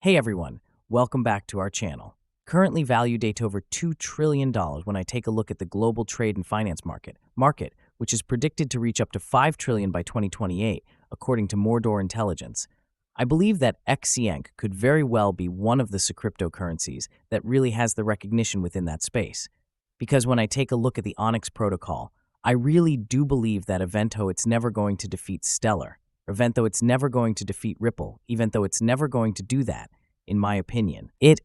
Hey everyone, welcome back to our channel. Currently valued at over $2 trillion when I take a look at the global trade and finance market, which is predicted to reach up to $5 trillion by 2028, according to Mordor Intelligence. I believe that XCN could very well be one of the cryptocurrencies that really has the recognition within that space. Because when I take a look at the Onyx protocol, I really do believe that even though it's never going to defeat Stellar, even though it's never going to defeat Ripple, even though it's never going to do that, in my opinion, it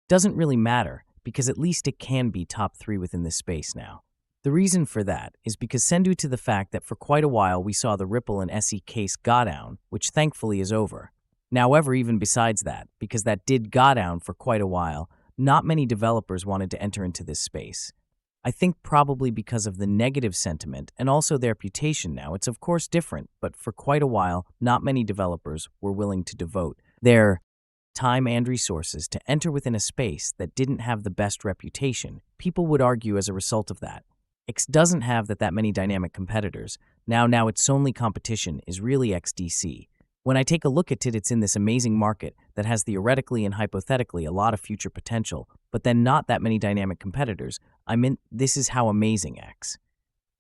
doesn't really matter because at least it can be top 3 within this space now. The reason for that is because due to the fact that for quite a while we saw the Ripple and SE case go down, which thankfully is over. However, even besides that, because that did go down for quite a while, not many developers wanted to enter into this space. I think probably because of the negative sentiment and also their reputation now. It's of course different, but for quite a while, not many developers were willing to devote their time and resources to enter within a space that didn't have the best reputation. People would argue as a result of that. X doesn't have that many dynamic competitors. Now its only competition is really XDC. When I take a look at it, it's in this amazing market that has theoretically and hypothetically a lot of future potential, but then not that many dynamic competitors. This is how amazing X.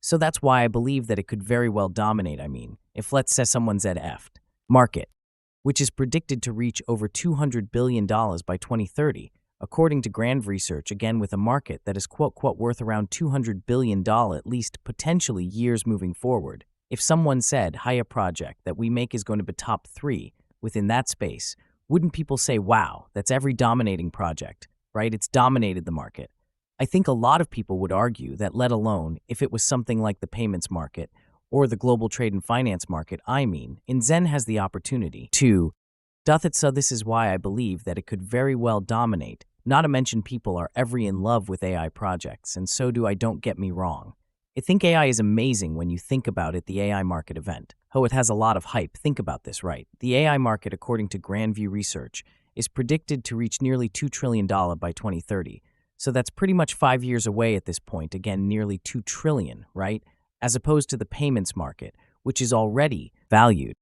So that's why I believe that it could very well dominate. If let's say someone ZF market, which is predicted to reach over $200 billion by 2030, according to Grand Research, again with a market that is quote worth around $200 billion at least potentially years moving forward. If someone said, hi, a project that we make is going to be top 3 within that space, wouldn't people say, wow, that's every dominating project, right? It's dominated the market. I think a lot of people would argue that, let alone if it was something like the payments market or the global trade and finance market, Zen has the opportunity to it. So this is why I believe that it could very well dominate. Not to mention people are every in love with AI projects, and so do I, don't get me wrong. I think AI is amazing when you think about it, the AI market event. Oh, it has a lot of hype. Think about this, right? The AI market, according to Grandview Research, is predicted to reach nearly $2 trillion by 2030. So that's pretty much 5 years away at this point. Again, nearly $2 trillion, right? As opposed to the payments market, which is already valued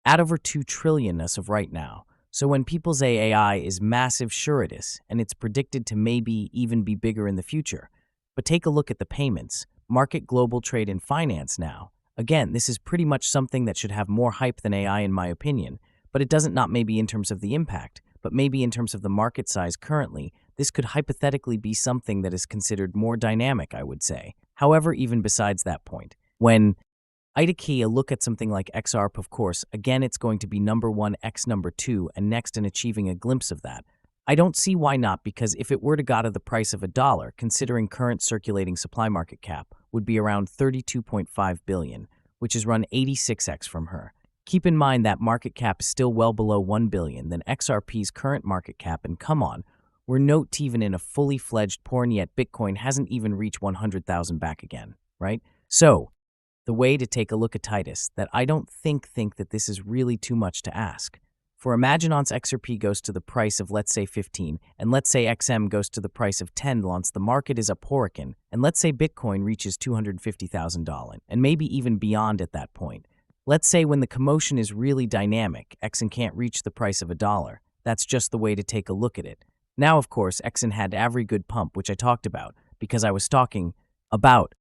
at over $2 trillion as of right now. So when people say AI is massive, sure it is, and it's predicted to maybe even be bigger in the future. But take a look at the payments market, global trade and finance now. Again, this is pretty much something that should have more hype than AI in my opinion, but it doesn't, not maybe in terms of the impact, but maybe in terms of the market size currently. This could hypothetically be something that is considered more dynamic, I would say. However, even besides that point, when I take a look at something like XRP, of course, again, it's going to be number 1, X number 2, and next in achieving a glimpse of that. I don't see why not, because if it were to go to the price of $1, considering current circulating supply market cap, would be around $32.5 billion, which is run 86x from her. Keep in mind that market cap is still well below $1 billion than XRP's current market cap, and come on, we're not even in a fully fledged porn yet. Bitcoin hasn't even reached 100,000 back again, right? So, the way to take a look at Titus, that I don't think that this is really too much to ask. For imagine once XRP goes to the price of, let's say 15, and let's say XM goes to the price of 10 once the market is up hurricane, and let's say Bitcoin reaches $250,000, and maybe even beyond at that point. Let's say when the commotion is really dynamic, XN can't reach the price of $1. That's just the way to take a look at it. Now, of course, XN had every good pump, which I talked about, because I was talking about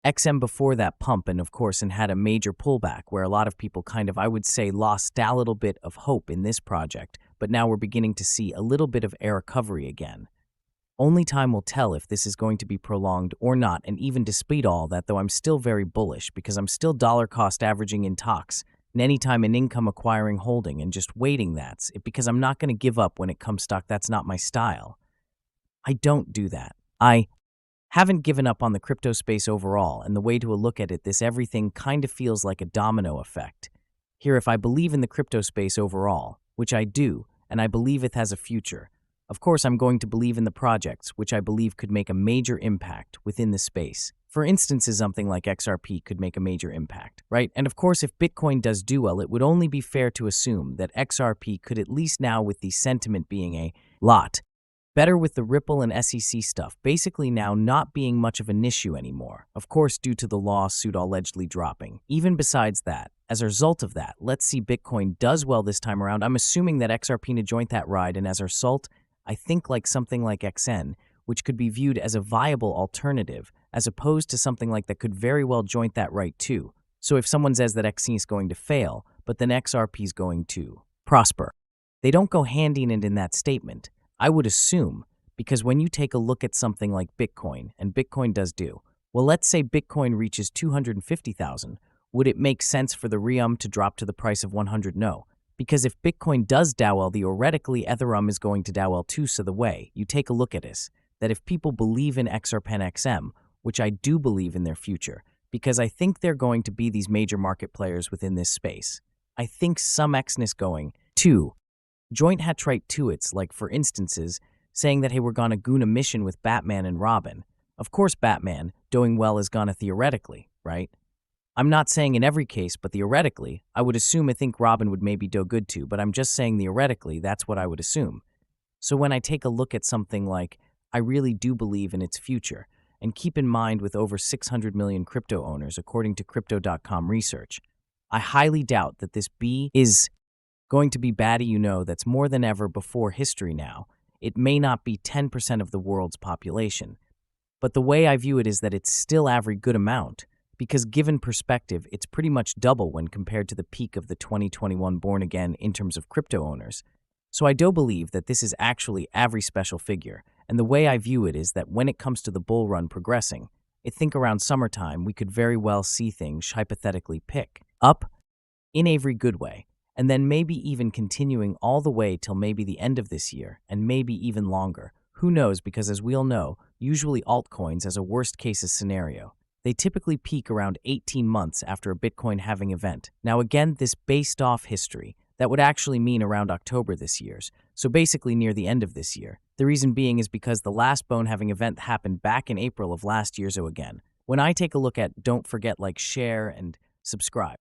XM before that pump, and of course, and had a major pullback where a lot of people I would say, lost a little bit of hope in this project, but now we're beginning to see a little bit of air recovery again. Only time will tell if this is going to be prolonged or not, and even despite all that, though I'm still very bullish because I'm still dollar cost averaging in talks, and anytime an income acquiring holding and just waiting, that's it, because I'm not going to give up when it comes stock. That's not my style. I don't do that. I haven't given up on the crypto space overall, and the way to look at it, this everything kind of feels like a domino effect. Here, if I believe in the crypto space overall, which I do, and I believe it has a future, of course I'm going to believe in the projects which I believe could make a major impact within the space. For instance, something like XRP could make a major impact, right? And of course, if Bitcoin does do well, it would only be fair to assume that XRP could, at least now with the sentiment being a lot better with the Ripple and SEC stuff basically now not being much of an issue anymore, of course due to the lawsuit allegedly dropping. Even besides that, As a result of that, let's see Bitcoin does well this time around. I'm assuming that XRP joined that ride, and as a result, I think like something like XN, which could be viewed as a viable alternative, as opposed to something like that could very well join that right too. So if someone says that XC is going to fail, but then XRP is going to prosper, they don't go hand in hand in that statement, I would assume, because when you take a look at something like Bitcoin, and Bitcoin does do, well, let's say Bitcoin reaches 250,000, would it make sense for the Realm to drop to the price of 100? No. Because if Bitcoin does do well, theoretically Ethereum is going to do well too. So the way you take a look at this, that if people believe in XRP XM, which I do believe in their future, because I think they're going to be these major market players within this space, I think some Xness going to joint hat right to it's like, for instances, saying that, hey, we're gonna goon a mission with Batman and Robin. Of course, Batman doing well is gonna theoretically, right? I'm not saying in every case, but theoretically, I would assume I think Robin would maybe do good too, but I'm just saying theoretically, that's what I would assume. So when I take a look at something like, I really do believe in its future, and keep in mind with over 600 million crypto owners according to Crypto.com research, I highly doubt that this B is going to be baddie, that's more than ever before history now. It may not be 10% of the world's population, but the way I view it is that it's still every good amount, because given perspective, it's pretty much double when compared to the peak of the 2021 born again in terms of crypto owners. So I do believe that this is actually every special figure, and the way I view it is that when it comes to the bull run progressing, I think around summertime we could very well see things hypothetically pick up in every good way, and then maybe even continuing all the way till maybe the end of this year, and maybe even longer. Who knows, because as we all know, usually altcoins as a worst case scenario, they typically peak around 18 months after a Bitcoin halving event. Now again, this based off history, that would actually mean around October this year, so basically near the end of this year. The reason being is because the last bone halving event happened back in April of last year. So again, when I take a look at, don't forget like, share and subscribe.